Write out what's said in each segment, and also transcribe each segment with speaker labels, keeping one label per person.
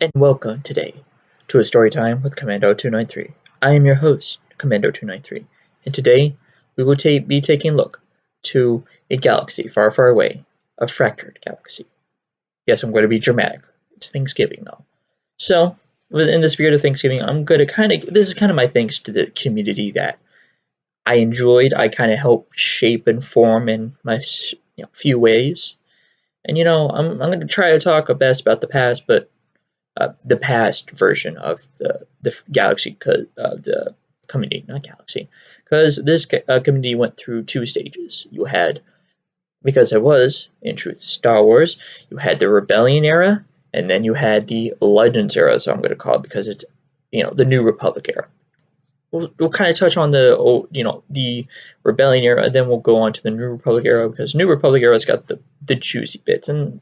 Speaker 1: and welcome today to a story time with Kommando 293. I am your host, Kommando 293, and today we will be taking a look to a galaxy far, far away, a fractured galaxy. Yes, I'm going to be dramatic. It's Thanksgiving though. So, in the spirit of Thanksgiving, I'm going to this is kind of my thanks to the community that I enjoyed. I kind of helped shape and form in my few ways. And I'm going to try to talk best about the past, but the past version of the galaxy, the community, not galaxy, because this community went through two stages. You had, because it was in truth Star Wars, you had the Rebellion era, and then you had the Legends era. So I'm going to call it because it's the New Republic era. We'll kind of touch on the Rebellion era, and then we'll go on to the New Republic era, because New Republic era's got the juicy bits. And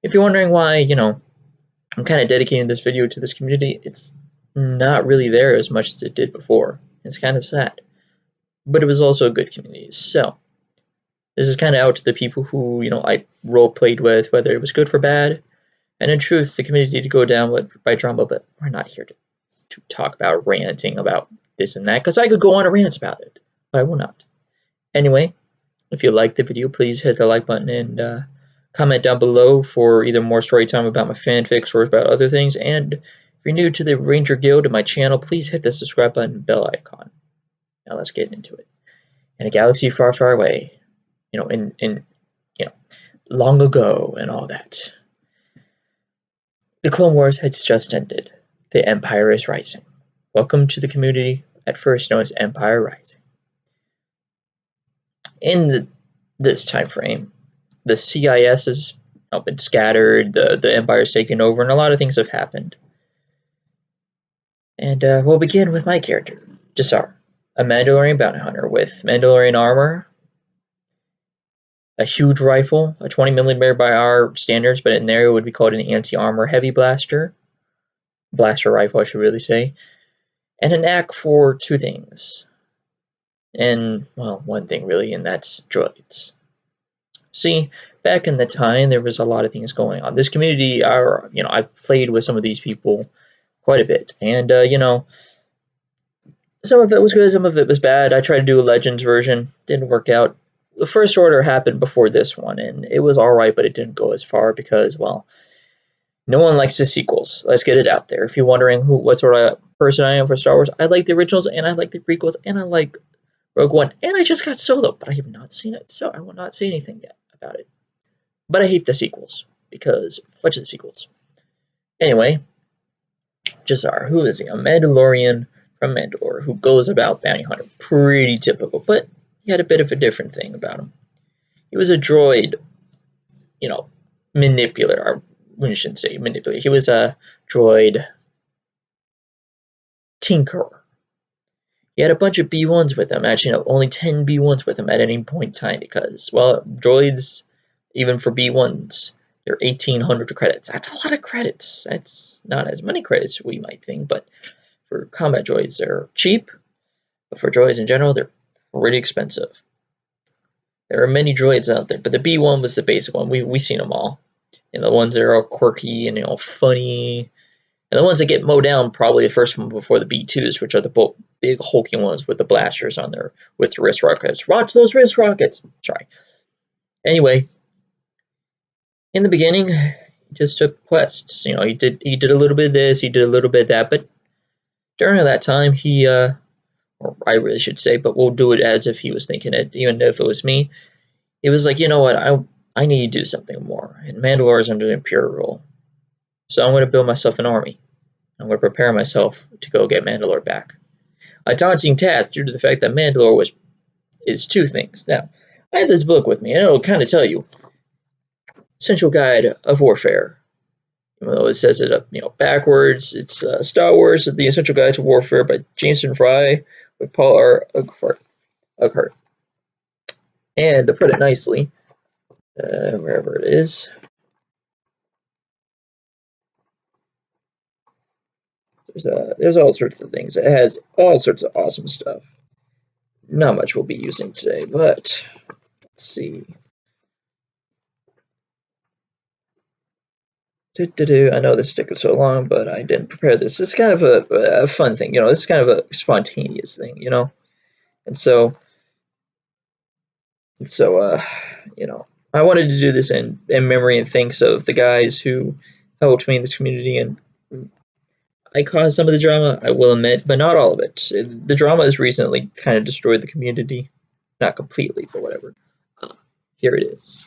Speaker 1: if you're wondering why, I'm kind of dedicating this video to this community, it's not really there as much as it did before. It's kind of sad. But it was also a good community. So, this is kind of out to the people who, I role-played with, whether it was good or bad. And in truth, the community did go down by drama, but we're not here to talk about ranting about this and that, because I could go on a rant about it, but I will not. Anyway, if you liked the video, please hit the like button and comment down below for either more story time about my fanfics or about other things. And if you're new to the Ranger Guild of my channel, please hit the subscribe button and bell icon. Now let's get into it. In a galaxy far, far away, in long ago and all that, the Clone Wars has just ended. The Empire is rising. Welcome to the community, at first known as Empire Rising. In this time frame, the CIS has been scattered, the Empire's taken over, and a lot of things have happened. And we'll begin with my character, Jassar, a Mandalorian bounty hunter with Mandalorian armor, a huge rifle, a 20mm by our standards, but in there it would be called an anti-armor heavy blaster rifle, I should really say, and a knack for two things. And, well, one thing really, and that's droids. See, back in the time, there was a lot of things going on. This community, I've played with some of these people quite a bit. And, some of it was good, some of it was bad. I tried to do a Legends version. Didn't work out. The First Order happened before this one, and it was alright, but it didn't go as far because, well, no one likes the sequels. Let's get it out there. If you're wondering what sort of person I am for Star Wars, I like the originals, and I like the prequels, and I like Rogue One, and I just got Solo, but I have not seen it, so I will not say anything yet about it. But I hate the sequels, because fudge the sequels. Anyway, Jassar, who is he? A Mandalorian from Mandalore, who goes about bounty hunting. Pretty typical, but he had a bit of a different thing about him. He was a droid, manipulator, or we shouldn't say manipulator. He was a droid tinkerer. He had a bunch of B1s with him. Actually, no, only 10 B1s with him at any point in time, because, well, droids, even for B1s, they're 1,800 credits. That's a lot of credits. That's not as many credits as we might think, but for combat droids, they're cheap. But for droids in general, they're pretty expensive. There are many droids out there, but the B1 was the basic one. We've seen them all. And the ones that are all quirky and funny. And the ones that get mowed down, probably the first one before the B2s, which are the big hulking ones with the blasters on there, with the wrist rockets. Watch those wrist rockets! Sorry. Anyway, in the beginning, he just took quests. He did a little bit of this, he did a little bit of that, but during that time, or I really should say, but we'll do it as if he was thinking it, even if it was me. He was like, you know what, I need to do something more. And Mandalore is under the Imperial rule. So I'm going to build myself an army. I'm going to prepare myself to go get Mandalore back. A daunting task due to the fact that Mandalore is two things. Now, I have this book with me, and it'll kind of tell you. Essential Guide of Warfare. Even though it says it up, backwards, it's Star Wars, The Essential Guide to Warfare by Jason Fry with Paul R. Ughart. And to put it nicely, wherever it is, there's all sorts of things. It has all sorts of awesome stuff. Not much we'll be using today, but let's see. I know this took so long, but I didn't prepare this. It's kind of a fun thing, you know. It's kind of a spontaneous thing, you know. And so, you know, I wanted to do this in memory and thanks of the guys who helped me in this community. And I caused some of the drama, I will admit, but not all of it. The drama has recently kind of destroyed the community, not completely, but whatever. Here it is.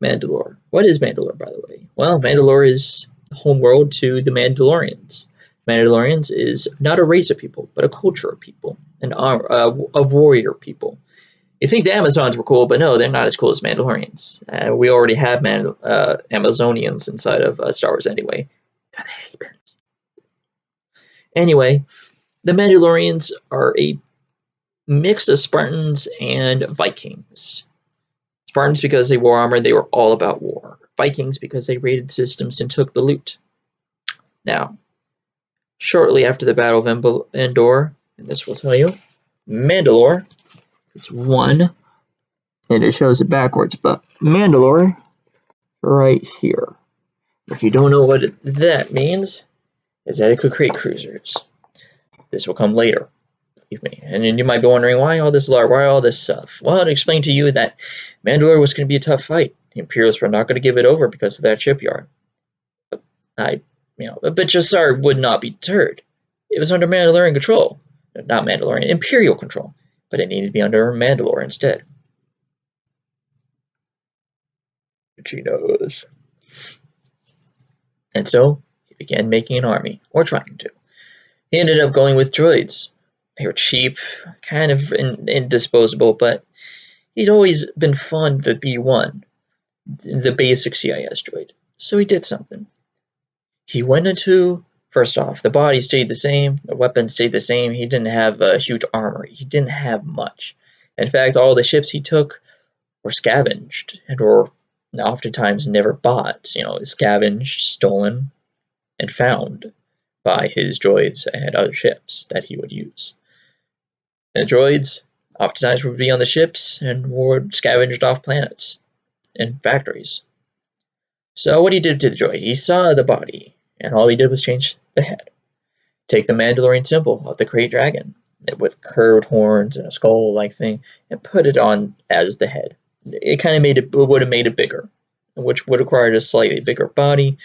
Speaker 1: Mandalore. What is Mandalore, by the way? Well, Mandalore is the home world to the Mandalorians. Mandalorians is not a race of people, but a culture of people, a warrior people. You think the Amazons were cool, but no, they're not as cool as Mandalorians. We already have Amazonians inside of Star Wars anyway. Anyway, the Mandalorians are a mix of Spartans and Vikings. Spartans because they wore armor, they were all about war. Vikings because they raided systems and took the loot. Now, shortly after the Battle of Endor, and this will tell you, Mandalore is one, and it shows it backwards, but Mandalore right here. If you don't know what that means, is that it could create cruisers. This will come later, believe me. And then you might be wondering, why all this lore, why all this stuff? Well, to explain to you that Mandalore was going to be a tough fight. The Imperials were not going to give it over because of that shipyard. But Jassar would not be deterred. It was under Mandalorian control. Not Mandalorian, Imperial control. But it needed to be under Mandalore instead. Which he knows. And so, he began making an army, or trying to. He ended up going with droids. They were cheap, kind of indisposable, but he'd always been fond of the B1, the basic CIS droid. So he did something. He went into, first off, the body stayed the same, the weapons stayed the same, he didn't have a huge armor, he didn't have much. In fact, all the ships he took were scavenged, and were oftentimes never bought, scavenged, stolen, and found by his droids and other ships that he would use. And the droids oftentimes would be on the ships and were scavenged off planets and factories. So what he did to the droid, he saw the body, and all he did was change the head. Take the Mandalorian symbol of the Great Dragon with curved horns and a skull-like thing, and put it on as the head. It kind of would have made it bigger, which would have required a slightly bigger body,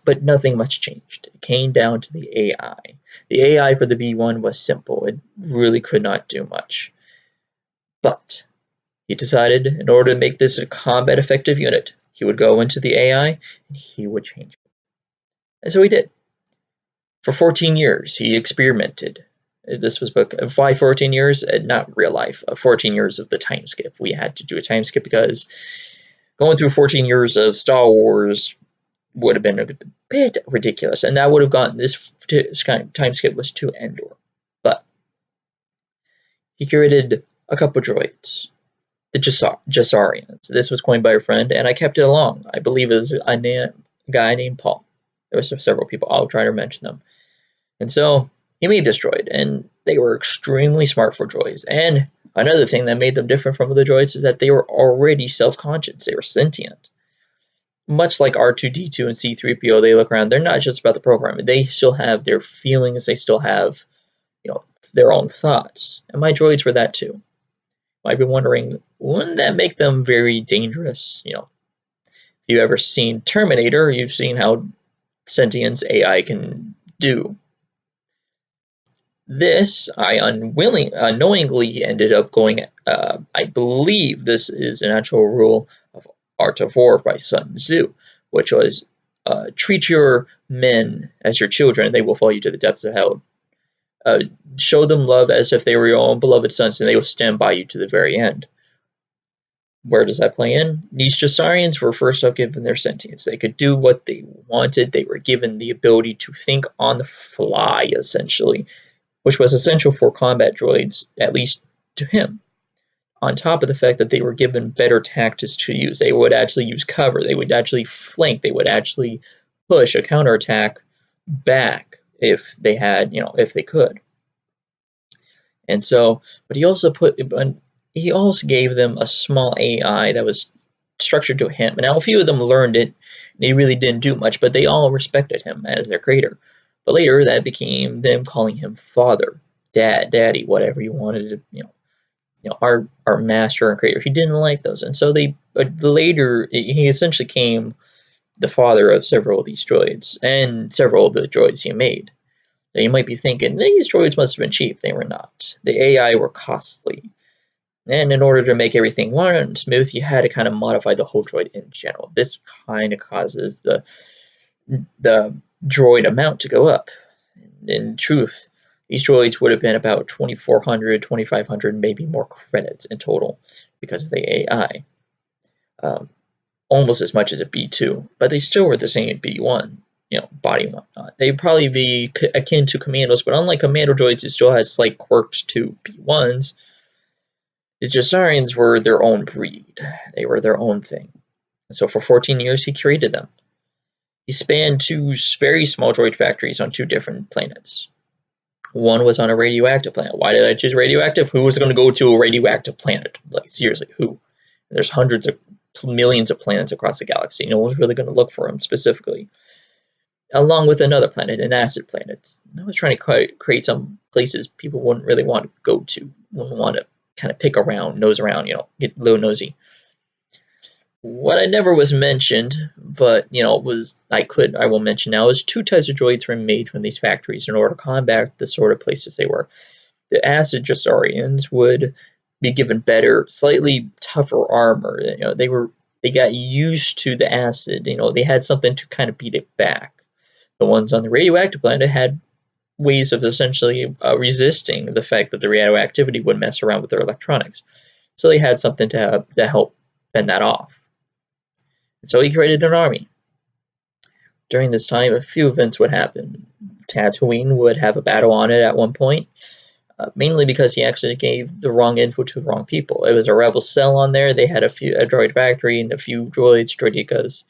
Speaker 1: but nothing much changed. It came down to the AI. The AI for the B1 was simple. It really could not do much. But he decided, in order to make this a combat effective unit, he would go into the AI and he would change it. And so he did. For 14 years, he experimented. This was why 14 years? Not real life. 14 years of the time skip. We had to do a time skip because going through 14 years of Star Wars would have been a bit ridiculous, and that would have gotten this kind of time skip was to Endor. But he created a couple droids, the Jassarians. This was coined by a friend, and I kept it along. I believe it was a guy named Paul. There were several people. I'll try to mention them. And so he made this droid, and they were extremely smart for droids. And another thing that made them different from other droids is that they were already self-conscious. They were sentient. Much like R2-D2 and C-3PO, they look around. They're not just about the programming. They still have their feelings. They still have, their own thoughts. And my droids were that too. I've been wondering, wouldn't that make them very dangerous? If you've ever seen Terminator, you've seen how sentience AI can do. This, I unknowingly ended up going, I believe this is an actual rule of Art of War by Sun Tzu, which was, treat your men as your children, and they will follow you to the depths of hell. Show them love as if they were your own beloved sons, and they will stand by you to the very end. Where does that play in? These Jassarians were first up given their sentience. They could do what they wanted. They were given the ability to think on the fly, essentially, which was essential for combat droids, at least to him. On top of the fact that they were given better tactics to use. They would actually use cover. They would actually flank. They would actually push a counterattack back if they had, if they could. And so, but he also gave them a small AI that was structured to him. And now a few of them learned it, and He really didn't do much, but they all respected him as their creator. But later, that became them calling him father, dad, daddy, whatever you wanted to, our master and creator. He didn't like those, and so but later he essentially became the father of several of these droids and several of the droids he made. Now you might be thinking, these droids must have been cheap. They were not. The AI were costly. And in order to make everything run smooth, you had to kind of modify the whole droid in general. This kind of causes the droid amount to go up. In truth, these droids would have been about 2,400, 2,500, maybe more credits in total because of the AI. Almost as much as a B2, but they still were the same B1, body and whatnot. They'd probably be akin to Commandos, but unlike Commando droids, it still had slight quirks to B1s. The Jassarians were their own breed. They were their own thing. And so for 14 years, he created them. He spanned two very small droid factories on two different planets. One was on a radioactive planet. Why did I choose radioactive? Who was going to go to a radioactive planet? Like, seriously, who? There's hundreds of millions of planets across the galaxy. No one's really going to look for them specifically. Along with another planet, an acid planet. I was trying to create some places people wouldn't really want to go to. Wouldn't want to kind of pick around, nose around, get a little nosy. What I never was mentioned, but I will mention now, is two types of droids were made from these factories in order to combat the sort of places they were. The acid Jassarians would be given better, slightly tougher armor. They got used to the acid. They had something to kind of beat it back. The ones on the radioactive planet had ways of essentially resisting the fact that the radioactivity would mess around with their electronics. So they had something to help fend that off. And so he created an army. During this time, a few events would happen. Tatooine would have a battle on it at one point, mainly because he actually gave the wrong info to the wrong people. It was a rebel cell on there. They had a droid factory and a few droids, droidicas.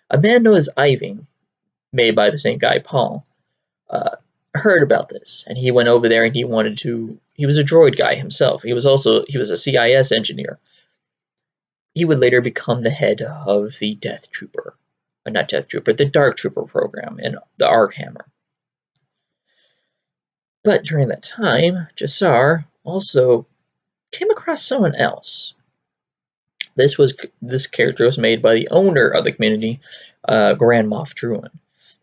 Speaker 1: A man known as Iving, made by the same guy, Paul, heard about this, and he went over there and he was a droid guy himself. He was a CIS engineer. He would later become the head of the the Dark Trooper program and the Archammer. But during that time, Jassar also came across someone else. This character was made by the owner of the community, Grand Moff Druin.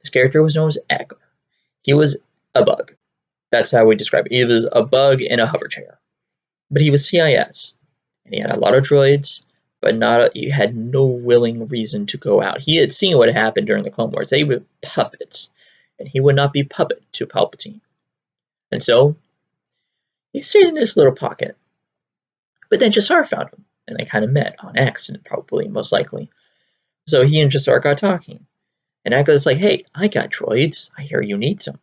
Speaker 1: This character was known as Eckler. He was a bug. That's how we describe it. He was a bug in a hover chair. But he was CIS. And he had a lot of droids, but he had no willing reason to go out. He had seen what happened during the Clone Wars. They were puppets. And he would not be puppet to Palpatine. And so, he stayed in this little pocket. But then Jassar found him. And they kind of met on accident, probably, most likely. So he and Jassar got talking. And Eckler's like, hey, I got droids. I hear you need some.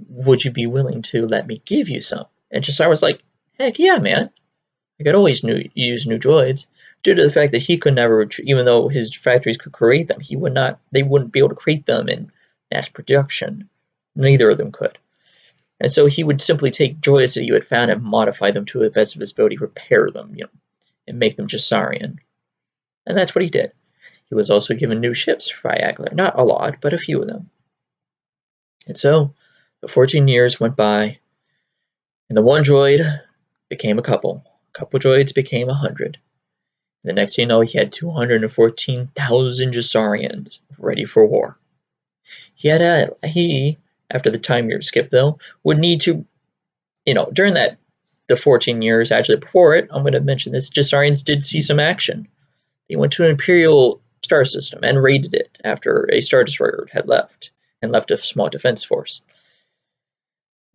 Speaker 1: Would you be willing to let me give you some? And Jassar was like, heck yeah, man. I could always use new droids. Due to the fact that he could never, even though his factories could create them, they wouldn't be able to create them in mass production. Neither of them could. And so he would simply take droids that you had found and modify them to the best of his ability, repair them, and make them Jassarian. And that's what he did. He was also given new ships by Eckler. Not a lot, but a few of them. And so, the 14 years went by, and the one droid became a couple. A couple droids became 100. And the next thing you know, he had 214,000 Jassarians ready for war. He, after the time year skip though, would need to, during the 14 years actually before it, I'm going to mention this, Jassarians did see some action. They went to an Imperial star system and raided it after a Star Destroyer had left, and left a small defense force.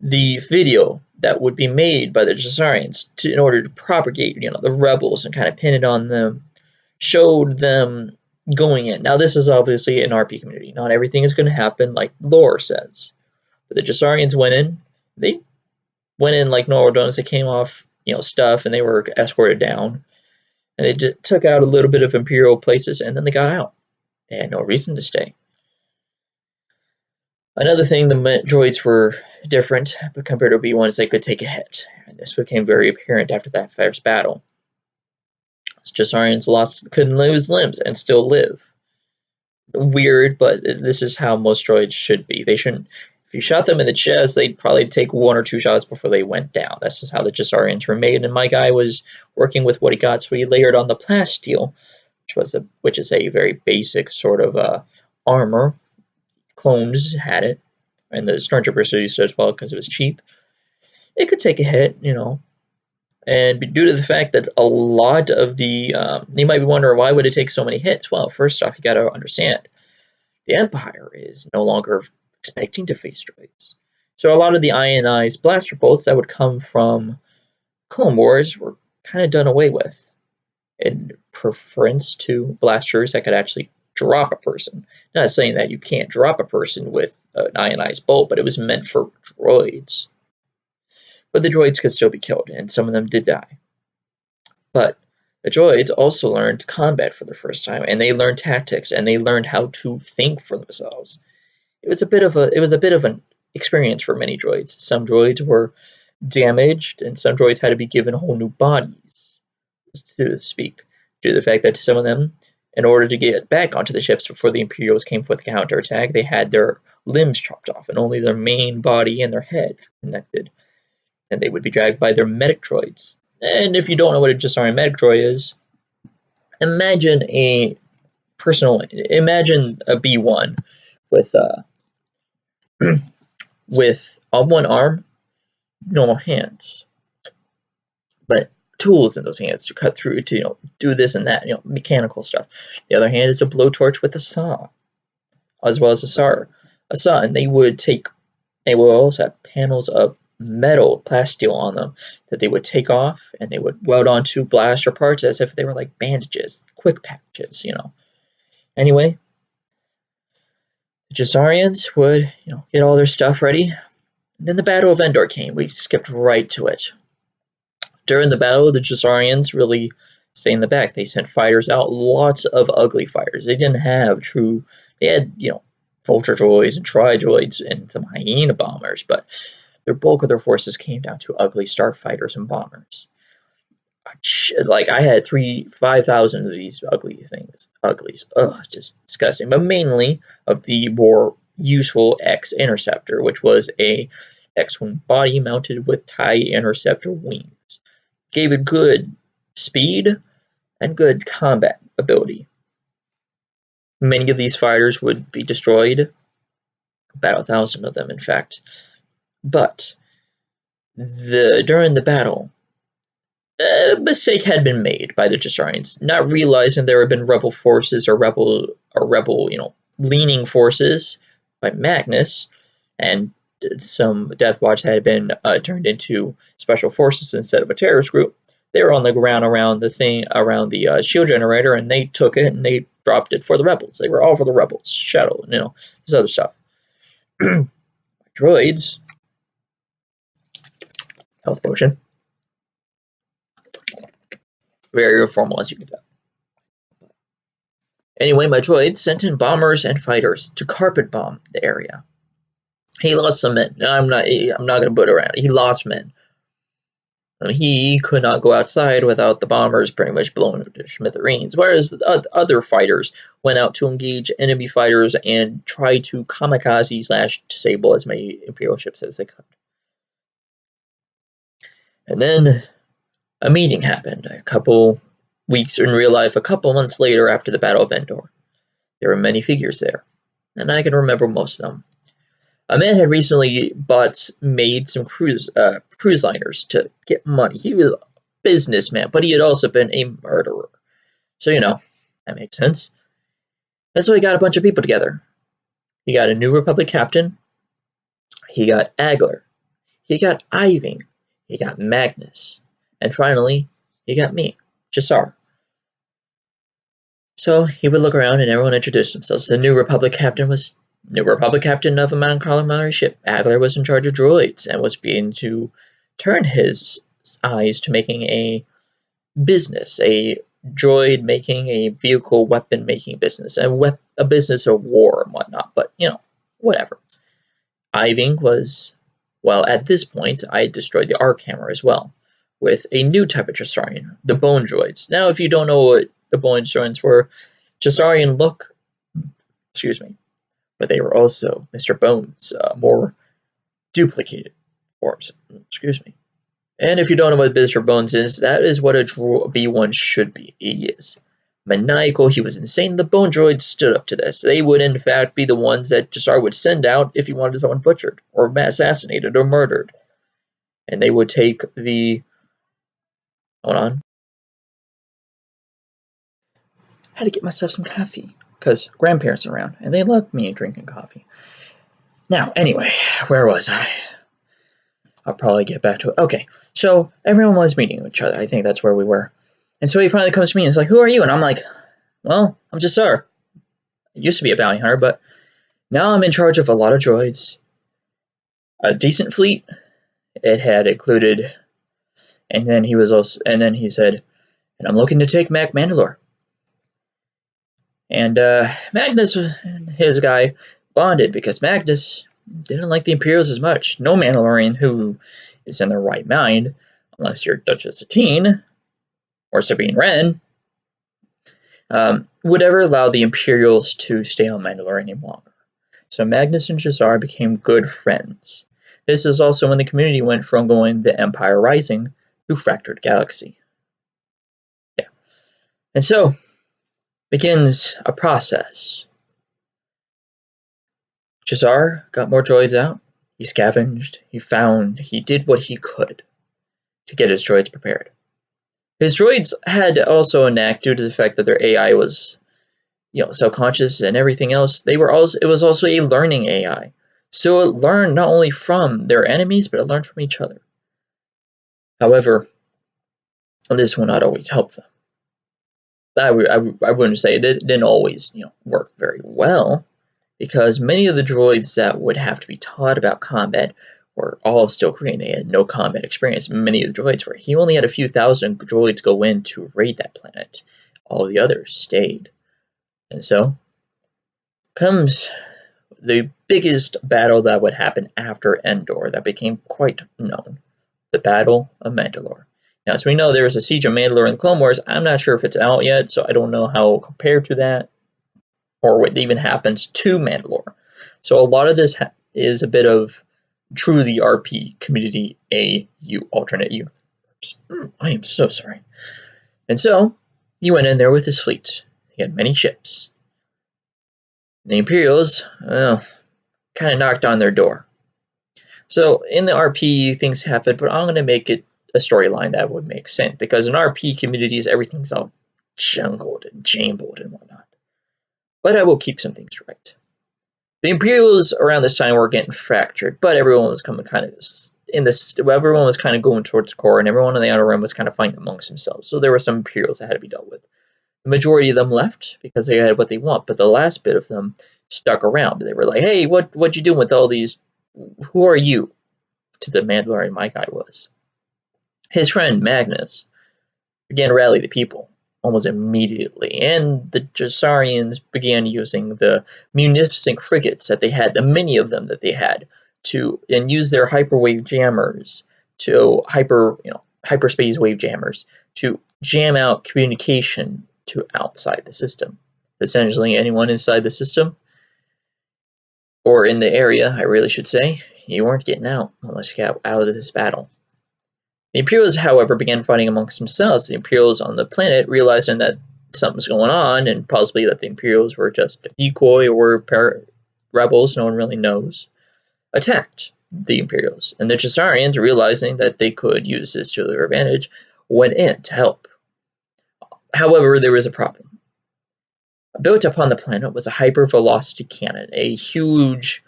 Speaker 1: The video that would be made by the Jassarians in order to propagate, the rebels and kind of pin it on them, showed them going in. Now, this is obviously an RP community. Not everything is going to happen like lore says. But the Jassarians went in. They went in like normal donuts. They came off, stuff, and they were escorted down. And they took out a little bit of Imperial places, and then they got out. They had no reason to stay. Another thing, the droids were different, but compared to B1s, they could take a hit. And this became very apparent after that first battle. Jassarians couldn't lose limbs and still live. weird, but this is how most droids should be. They shouldn't. If you shot them in the chest, they'd probably take 1 or 2 shots before they went down. That's just how the Jassarians were made. And my guy was working with what he got, so he layered on the plasteel, which is a very basic sort of armor. Clones had it, and the Stormtroopers used it as well because it was cheap. It could take a hit, and due to the fact that a lot of the, you might be wondering, why would it take so many hits? Well, first off, you got to understand, the Empire is no longer expecting to face droids. So a lot of the ionized blaster bolts that would come from Clone Wars were kind of done away with, in preference to blasters that could actually drop a person. Not saying that you can't drop a person with an ionized bolt, but it was meant for droids. But the droids could still be killed, and some of them did die. But the droids also learned combat for the first time, and they learned tactics, and they learned how to think for themselves. It was a bit of an experience for many droids. Some droids were damaged, and some droids had to be given whole new bodies, so to speak, due to the fact that some of them, in order to get back onto the ships before the Imperials came with the counterattack, they had their limbs chopped off, and only their main body and their head connected. And they would be dragged by their medic droids. And if you don't know what a Jassarian medic droid is, imagine a B1 with on one arm, normal hands, but tools in those hands to cut through, to do this and that, mechanical stuff. The other hand is a blowtorch with a saw, as well as a saw, and they will also have panels of metal plasteel on them that they would take off, and they would weld onto blaster parts as if they were like bandages, quick patches, Anyway, the Jassarians would, get all their stuff ready. And then the Battle of Endor came. We skipped right to it. During the battle, the Jassarians really stayed in the back. They sent fighters out, lots of ugly fighters. They didn't have they had, vulture droids and tri-droids and some hyena bombers, but the bulk of their forces came down to ugly starfighters and bombers. Like, I had 5,000 of these uglies. Ugh, just disgusting. But mainly of the more useful X Interceptor, which was a X-wing body mounted with TIE Interceptor wings. Gave it good speed and good combat ability. Many of these fighters would be destroyed, about 1,000 of them, in fact. But during the battle, a mistake had been made by the Jassarians, not realizing there had been rebel forces or rebel, leaning forces by Magnus, and some Death Watch had been turned into special forces instead of a terrorist group. They were on the ground around the shield generator, and they took it and they dropped it for the rebels. They were all for the rebels. Shadow, this other stuff. Droids. Health potion. Very informal, as you can tell. Anyway, my droids sent in bombers and fighters to carpet bomb the area. He lost some men. I'm not gonna put around it. He lost men. He could not go outside without the bombers pretty much blowing to smithereens, whereas the other fighters went out to engage enemy fighters and try to kamikaze/disable as many Imperial ships as they could. And then a meeting happened a couple weeks in real life, a couple months later after the Battle of Endor. There were many figures there, and I can remember most of them. A man had recently made some cruise liners to get money. He was a businessman, but he had also been a murderer. So, that makes sense. And so he got a bunch of people together. He got a New Republic captain. He got Agler. He got Iving. He got Magnus. And finally, he got me, Jassar. So he would look around and everyone introduced themselves. The New Republic captain was New Republic captain of a Mount Calamari ship. Adler was in charge of droids and was beginning to turn his eyes to making a business, a droid making, a vehicle weapon making business, a business of war and whatnot, but, whatever. Iving was, well, at this point, I had destroyed the arc hammer as well, with a new type of Jassarian, the bone droids. Now, if you don't know what the bone droids were, Jassarian look Excuse me. But they were also Mr. Bones' more duplicated forms. Excuse me. And if you don't know what Mr. Bones is, that is what a B1 should be. He is maniacal, he was insane. The Bone Droids stood up to this. They would, in fact, be the ones that Jassar would send out if he wanted someone butchered, or assassinated, or murdered. And they would take the... Hold on. I had to get myself some coffee, because grandparents are around, and they love me drinking coffee. Now, anyway, where was I? I'll probably get back to it. Okay, so everyone was meeting each other. I think that's where we were. And so he finally comes to me and is like, who are you? And I'm like, well, I'm Jassar. I used to be a bounty hunter, but now I'm in charge of a lot of droids. A decent fleet. It had included, and then he said, and I'm looking to take back Mandalore. And Magnus and his guy bonded because Magnus didn't like the Imperials as much. No Mandalorian who is in their right mind, unless you're Duchess Satine or Sabine Wren, would ever allow the Imperials to stay on Mandalore any longer. So Magnus and Jassar became good friends. This is also when the community went from going the Empire Rising to Fractured Galaxy. Yeah. And so begins a process. Jassar got more droids out. He scavenged, he found, he did what he could to get his droids prepared. His droids had also a knack due to the fact that their AI was, self-conscious and everything else. It was also a learning AI. So it learned not only from their enemies, but it learned from each other. However, this will not always help them. I wouldn't say it didn't always, work very well, because many of the droids that would have to be taught about combat were all still Korean. They had no combat experience. Many of the droids were. He only had a few thousand droids go in to raid that planet. All the others stayed. And so comes the biggest battle that would happen after Endor that became quite known. The Battle of Mandalore. Now, as we know, there was a Siege of Mandalore in the Clone Wars. I'm not sure if it's out yet, so I don't know how compared to that, or what even happens to Mandalore. So a lot of this is a bit of true the RP community AU alternate universe. I am so sorry. And so he went in there with his fleet. He had many ships. The Imperials, kind of knocked on their door. So in the RP, things happen, but I'm going to make it a storyline that would make sense, because in RP communities, everything's all jungled and jambled and whatnot. But I will keep some things right. The Imperials around this time were getting fractured, but everyone was coming everyone was kind of going towards core, and everyone in the outer rim was kind of fighting amongst themselves. So there were some Imperials that had to be dealt with. The majority of them left because they had what they want, but the last bit of them stuck around. They were like, hey, what you doing with all these? Who are you? To the Mandalorian my guy was. His friend Magnus began to rally the people almost immediately, and the Jassarians began using the munificent frigates that they had, the many of them that they had, and use their hyperwave jammers to hyperspace wave jammers to jam out communication to outside the system. Essentially, anyone inside the system, or in the area, I really should say, you weren't getting out unless you got out of this battle. The Imperials, however, began fighting amongst themselves. The Imperials on the planet, realizing that something's going on, and possibly that the Imperials were just a decoy or rebels, no one really knows, attacked the Imperials. And the Jassarians, realizing that they could use this to their advantage, went in to help. However, there was a problem. Built upon the planet was a hypervelocity cannon, a huge,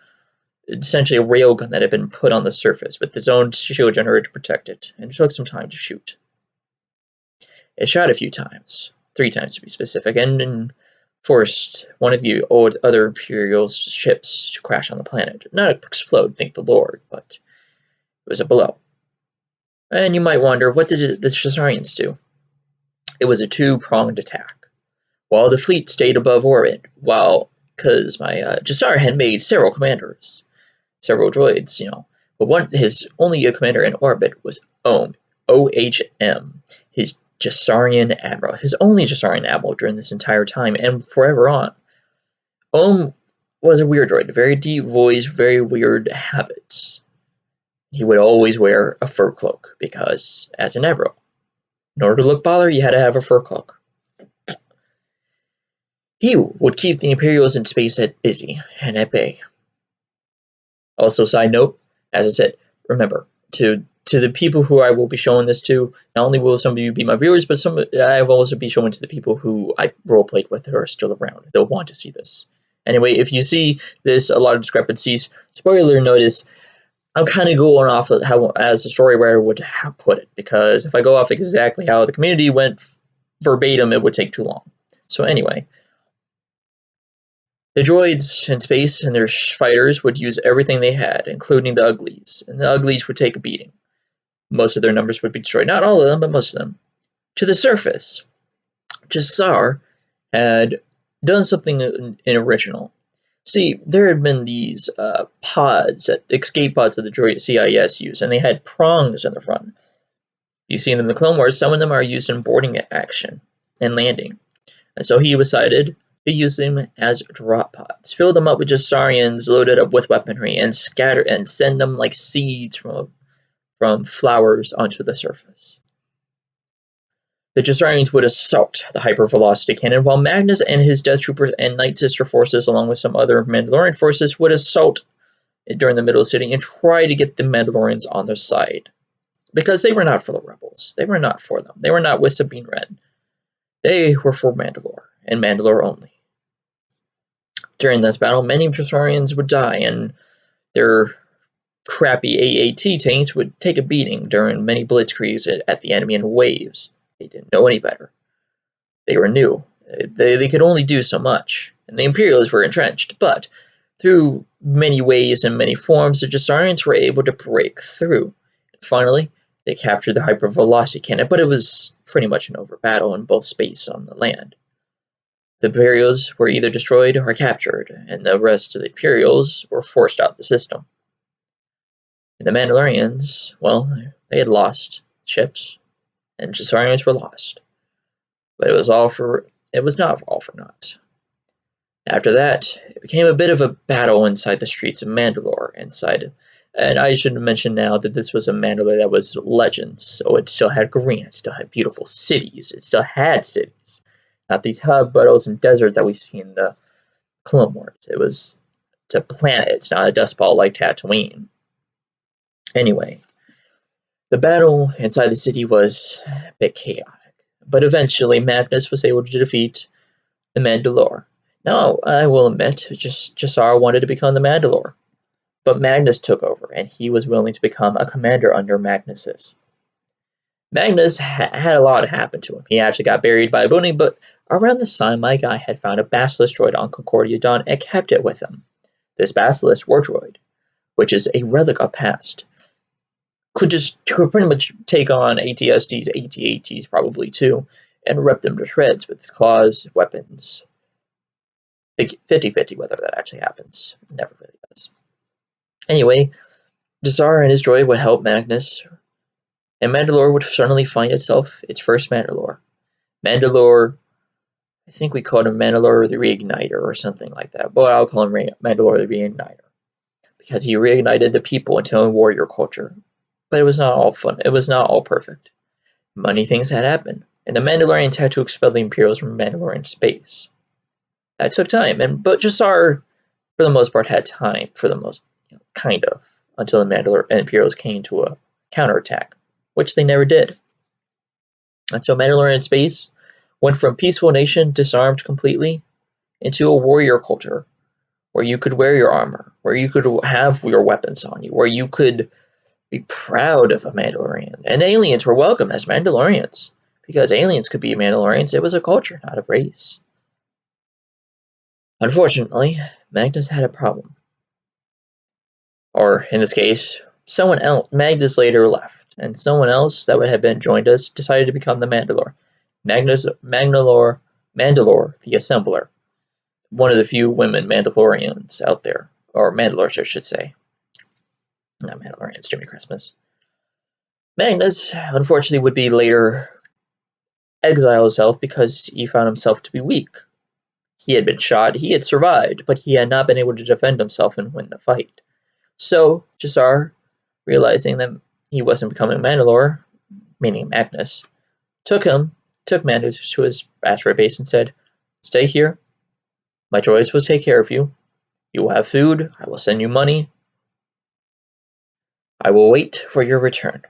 Speaker 1: essentially a railgun that had been put on the surface with its own shield generator to protect it, and it took some time to shoot. It shot a few times, 3 times to be specific, and forced one of the other Imperial ships to crash on the planet. Not explode, thank the Lord, but it was a blow. And you might wonder, what did the Jassarians do? It was a 2-pronged attack. While the fleet stayed above orbit, because my Jassar had made several commanders, several droids, but his only commander in orbit was OHM, his Jassarian admiral, his only Jassarian admiral during this entire time and forever on. was a weird droid, very deep voice, very weird habits. He would always wear a fur cloak because, as an Admiral, in order to look baller, you had to have a fur cloak. He would keep the Imperials in space at busy and at bay. Also, side note, as I said, remember, to the people who I will be showing this to, not only will some of you be my viewers, but I will also be showing to the people who I roleplayed with who are still around. They'll want to see this. Anyway, if you see this, a lot of discrepancies, spoiler notice, I'm kind of going off of how, as a story writer would put it, because if I go off exactly how the community went verbatim, it would take too long. So anyway, the droids in space and their fighters would use everything they had, including the uglies, and the uglies would take a beating. Most of their numbers would be destroyed, not all of them, but most of them. To the surface, Jassar had done something original. See, there had been these pods, escape pods that the droid CIS used, and they had prongs in the front. You see them in the Clone Wars, some of them are used in boarding action and landing. And so he decided to use them as drop pods, fill them up with Jassarians loaded up with weaponry, and scatter and send them like seeds from flowers onto the surface. The Jassarians would assault the hypervelocity cannon, while Magnus and his Death Troopers and Night Sister forces, along with some other Mandalorian forces, would assault during the middle of the city and try to get the Mandalorians on their side. Because they were not for the rebels. They were not for them. They were not with Sabine Wren. They were for Mandalore, and Mandalore only. During this battle, many Jassarians would die, and their crappy AAT tanks would take a beating during many blitzkriegs at the enemy in waves. They didn't know any better. They were new. They could only do so much, and the Imperials were entrenched, but through many ways and many forms, the Jassarians were able to break through. And finally, they captured the hypervelocity cannon, but it was pretty much an over battle in both space and on the land. The Imperials were either destroyed or captured, and the rest of the Imperials were forced out of the system. And the Mandalorians, well, they had lost ships, and Jassarians were lost. But it was not all for naught. After that, it became a bit of a battle inside the streets of Mandalore, and I should mention now that this was a Mandalore that was Legends, so it still had green, it still had beautiful cities, it still had cities. Not these hub battles and desert that we see in the Clone Wars. It's a planet, it's not a dust ball like Tatooine. Anyway, the battle inside the city was a bit chaotic, but eventually Magnus was able to defeat the Mandalore. Now, I will admit, Jassar wanted to become the Mandalore, but Magnus took over, and he was willing to become a commander under Magnus's. Magnus had a lot happen to him. He actually got buried by a bounty, but around this time, my guy had found a Basilisk droid on Concordia Dawn and kept it with him. This Basilisk war droid, which is a relic of past, could pretty much take on ATSTs, AT-ATs probably too, and rip them to shreds with claws, weapons. 50-50 whether that actually happens. It never really does. Anyway, Jassar and his droid would help Magnus, and Mandalore would suddenly find itself its first Mandalore. Mandalore, I think we called him Mandalore the Reigniter or something like that. But I'll call him Mandalore the Reigniter, because he reignited the people into a warrior culture. But it was not all fun. It was not all perfect. Many things had happened, and the Mandalorians had to expel the Imperials from Mandalorian space. That took time, but Jassar, for the most part, had time for the most, kind of, until the Imperials came to a counterattack, which they never did. And so Mandalorian space went from peaceful nation disarmed completely into a warrior culture, where you could wear your armor, where you could have your weapons on you, where you could be proud of a Mandalorian. And aliens were welcome as Mandalorians, because aliens could be Mandalorians. It was a culture, not a race. Unfortunately, Magnus had a problem. Or, in this case, someone else. Magnus later left, and someone else that would have been joined us decided to become the Mandalore. Mandalore the Assembler. One of the few women Mandalorians out there. Or Mandalores, I should say. Not Mandalorians, Jimmy Christmas. Magnus, unfortunately, would be later exile himself because he found himself to be weak. He had been shot, he had survived, but he had not been able to defend himself and win the fight. So Jassar, realizing that he wasn't becoming Mandalore, meaning Magnus, took Mando to his asteroid base and said, "Stay here. My droids will take care of you. You will have food. I will send you money. I will wait for your return."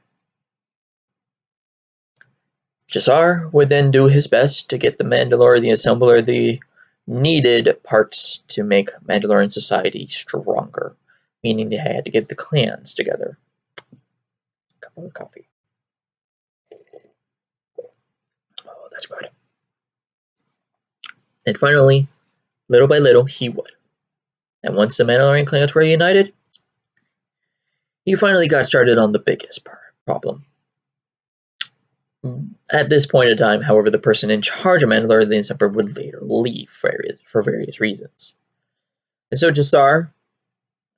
Speaker 1: Jassar would then do his best to get the assembler, the needed parts to make Mandalorian society stronger, meaning they had to get the clans together. Cup of coffee. Oh, that's good. And finally, little by little, he would. And once the Mandalorian clans were united, he finally got started on the biggest problem. At this point in time, however, the person in charge of Mandalore, the Emperor, would later leave for various reasons. And so Jassar,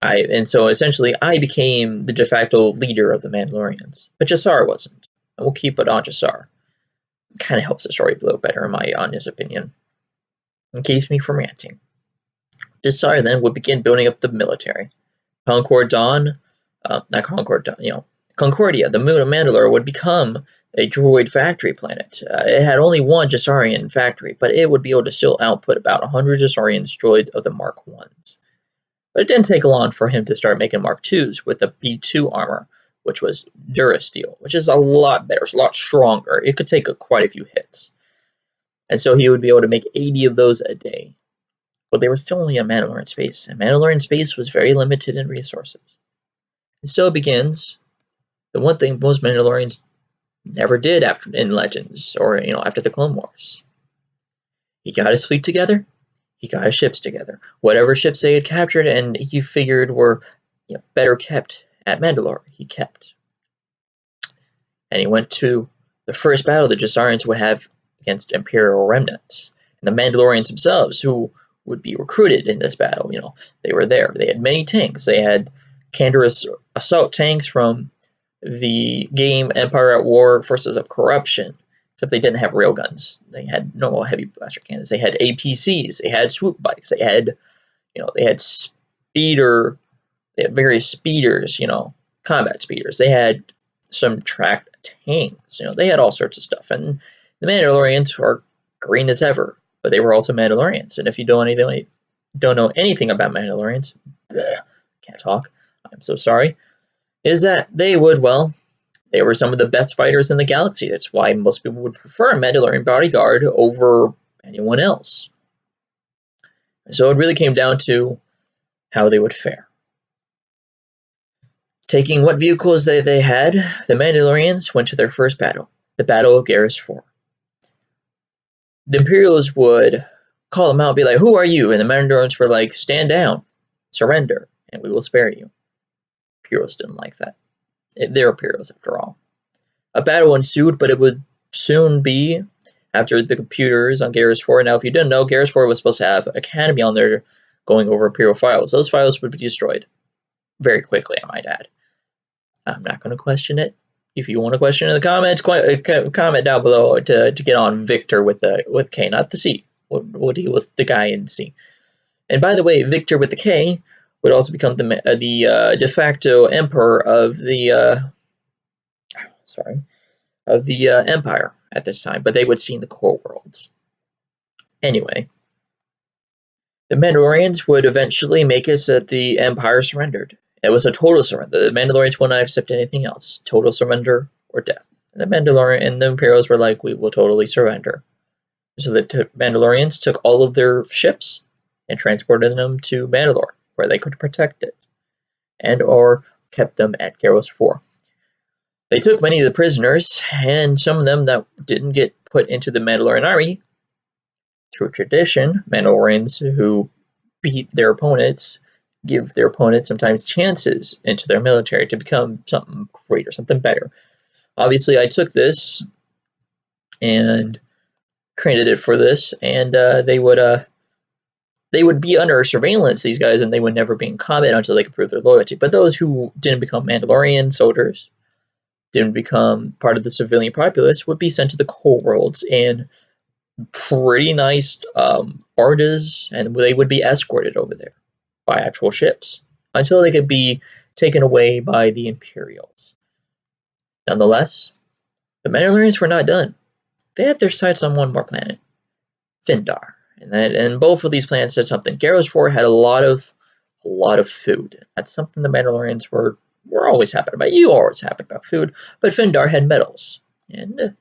Speaker 1: essentially I became the de facto leader of the Mandalorians, but Jassar wasn't. And we'll keep it on Jassar. It kind of helps the story a little better, in my honest opinion. It keeps me from ranting. Jassar then would begin building up the military. Concordia, the moon of Mandalore, would become a droid factory planet. It had only one Jassarian factory, but it would be able to still output about 100 Jassarian droids of the Mark Is. But it didn't take long for him to start making Mark IIs with the B2 armor, which was Durasteel, which is a lot better, a lot stronger. It could take quite a few hits. And so he would be able to make 80 of those a day. But they were still only in Mandalorian space, and Mandalorian space was very limited in resources. And so it begins the one thing most Mandalorians never did in Legends, or after the Clone Wars. He got his fleet together. He got his ships together. Whatever ships they had captured and he figured were better kept at Mandalore, he kept. And he went to the first battle the Jassarians would have against Imperial remnants. And the Mandalorians themselves, who would be recruited in this battle, they were there. They had many tanks. They had Canderous assault tanks from the game Empire at War Forces of Corruption, except they didn't have railguns. They had normal heavy blaster cannons. They had APCs. They had swoop bikes. They had, they had various speeders, combat speeders. They had some tracked tanks. They had all sorts of stuff. And the Mandalorians were green as ever, but they were also Mandalorians. And if you don't know anything about Mandalorians, can't talk. I'm so sorry. Is that they were some of the best fighters in the galaxy. That's why most people would prefer a Mandalorian bodyguard over anyone else. So it really came down to how they would fare. Taking what vehicles they had, the Mandalorians went to their first battle, the Battle of Garrus 4. The Imperials would call them out and be like, "Who are you?" And the Mandalorians were like, "Stand down, surrender, and we will spare you." Imperials didn't like that. They're Imperials after all. A battle ensued, but it would soon be after the computers on Garrus 4. Now, if you didn't know, Garrus 4 was supposed to have Academy on there going over Imperial files. Those files would be destroyed very quickly, I might add. I'm not going to question it. If you want to question in the comments, comment down below to get on Victor with K, not the C. We'll deal with the guy in C. And by the way, Victor with the K would also become the de facto emperor of the empire at this time, but they would see in the core worlds. Anyway, the Mandalorians would eventually make it so that the empire surrendered. It was a total surrender. The Mandalorians will not accept anything else. Total surrender or death. And the Mandalorian and the Imperials were like, "We will totally surrender." So the Mandalorians took all of their ships and transported them to Mandalore, where they could protect it, and or kept them at Garrus 4. They took many of the prisoners, and some of them that didn't get put into the Mandalorian army. Through tradition, Mandalorians who beat their opponents give their opponents sometimes chances into their military to become something greater, something better. Obviously, I took this and credited for this, and they would be under surveillance, these guys, and they would never be in combat until they could prove their loyalty. But those who didn't become Mandalorian soldiers, didn't become part of the civilian populace, would be sent to the core worlds and pretty nice barges, and they would be escorted over there by actual ships until they could be taken away by the Imperials. Nonetheless, the Mandalorians were not done. They had their sights on one more planet, Findar, and both of these planets did something. Garrus 4 had a lot of food. That's something the Mandalorians were always happy about. You always happy about food, but Findar had metals and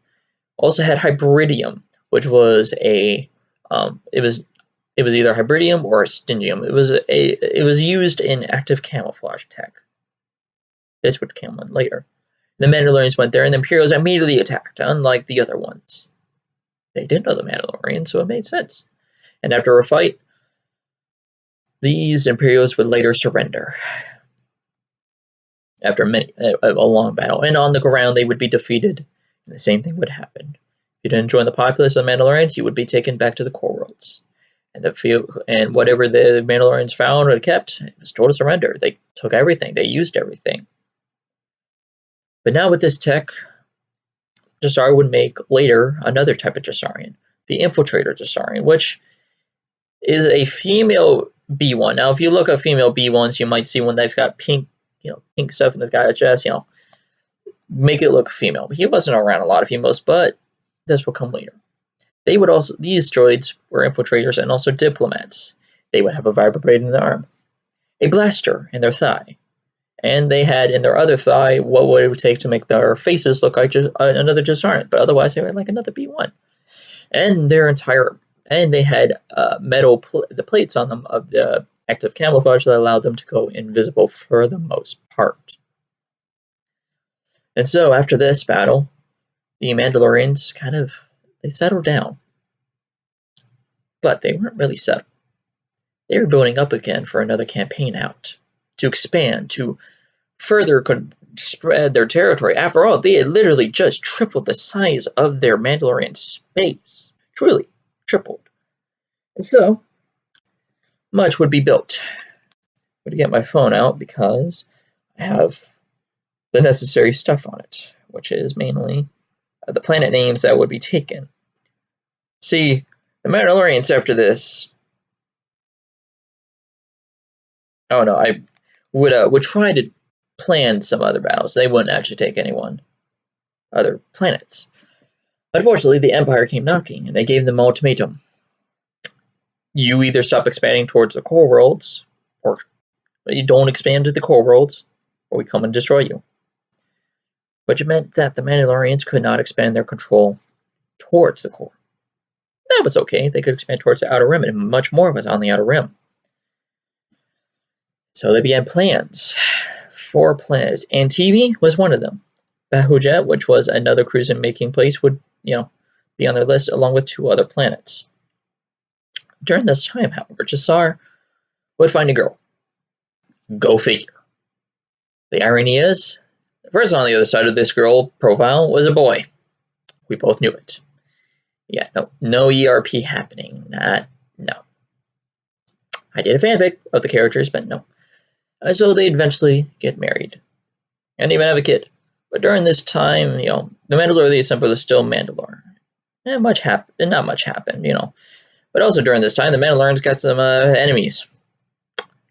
Speaker 1: also had hybridium, which was it was either hybridium or stingium. It was used in active camouflage tech. This would come in later. The Mandalorians went there, and the Imperials immediately attacked, unlike the other ones. They didn't know the Mandalorians, so it made sense. And after a fight, these Imperials would later surrender. After a long battle, and on the ground they would be defeated, and the same thing would happen. If you didn't join the populace of the Mandalorians, you would be taken back to the core worlds. And whatever the Mandalorians found or kept, it was told to surrender. They took everything. They used everything. But now with this tech, Jassar would make later another type of Jassarian, the Infiltrator Jassarian, which is a female B1. Now, if you look at female B1s, you might see one that's got pink stuff in the guy's chest, make it look female. But he wasn't around a lot of females, but this will come later. These droids were infiltrators and also diplomats. They would have a vibroblade in their arm, a blaster in their thigh, and they had in their other thigh what it would take to make their faces look like another Jassarian, but otherwise they were like another B1. And they had the plates on them of the active camouflage that allowed them to go invisible for the most part. And so after this battle, the Mandalorians they settled down. But they weren't really settled. They were building up again for another campaign out, to expand, to further spread their territory. After all, they had literally just tripled the size of their Mandalorian space. Truly tripled. And so, much would be built. I'm going to get my phone out because I have the necessary stuff on it, which is mainly the planet names that would be taken. See, the Mandalorians after this... Oh no, I would try to plan some other battles. They wouldn't actually take other planets. Unfortunately, the Empire came knocking, and they gave them an ultimatum. You either stop expanding towards the core worlds, or you don't expand to the core worlds, or we come and destroy you. Which meant that the Mandalorians could not expand their control towards the core. That was okay. They could expand towards the Outer Rim, and much more was on the Outer Rim. So they began plans. 4 planets. Antibi was one of them. Bahujet, which was another cruiser-making place, would, be on their list along with 2 other planets. During this time, however, Jassar would find a girl. Go figure. The irony is, the person on the other side of this girl profile was a boy. We both knew it. Yeah, no ERP happening. No. I did a fanfic of the characters, but no. So they eventually get married. And even have a kid. But during this time, the Mandalore the Assembler is still Mandalore. Not much happened, But also during this time, the Mandalorians got some enemies.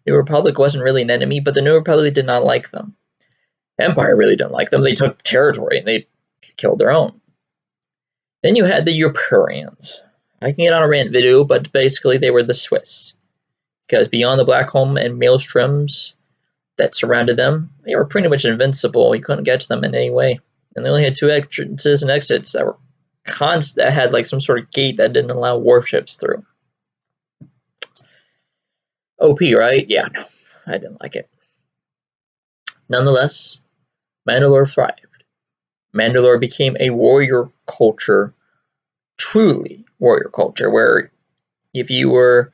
Speaker 1: New Republic wasn't really an enemy, but the New Republic did not like them. Empire really didn't like them. They took territory, and they killed their own. Then you had the Yupurians. I can get on a rant video, but basically they were the Swiss. Because beyond the black hole and maelstroms that surrounded them, they were pretty much invincible. You couldn't get to them in any way. And they only had 2 entrances and exits that were that had like some sort of gate that didn't allow warships through. OP, right? Yeah, no, I didn't like it. Nonetheless, Mandalore thrived. Mandalore became a warrior culture, truly warrior culture, where if you were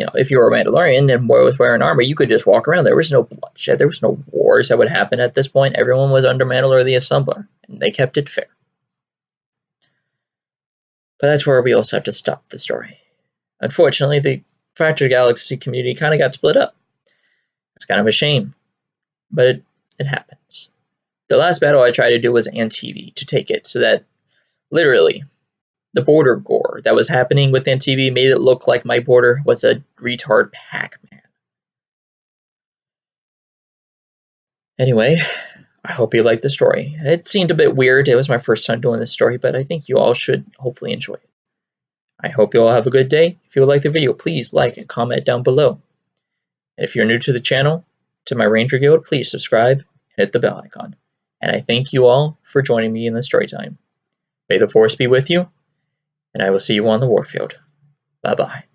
Speaker 1: a Mandalorian and was wearing armor, you could just walk around. There was no bloodshed. There was no wars that would happen at this point. Everyone was under Mandalore the Assembler, and they kept it fair. But that's where we also have to stop the story. Unfortunately, the Fractured Galaxy community kind of got split up. It's kind of a shame, but it happens. The last battle I tried to do was Antibi, to take it, so that literally the border gore that was happening within TV made it look like my border was a retard Pac-Man. Anyway, I hope you liked the story. It seemed a bit weird. It was my first time doing this story, but I think you all should hopefully enjoy it. I hope you all have a good day. If you like the video, please like and comment down below. And if you're new to the channel, to my Ranger Guild, please subscribe, hit the bell icon. And I thank you all for joining me in the story time. May the Force be with you, and I will see you on the warfield. Bye-bye.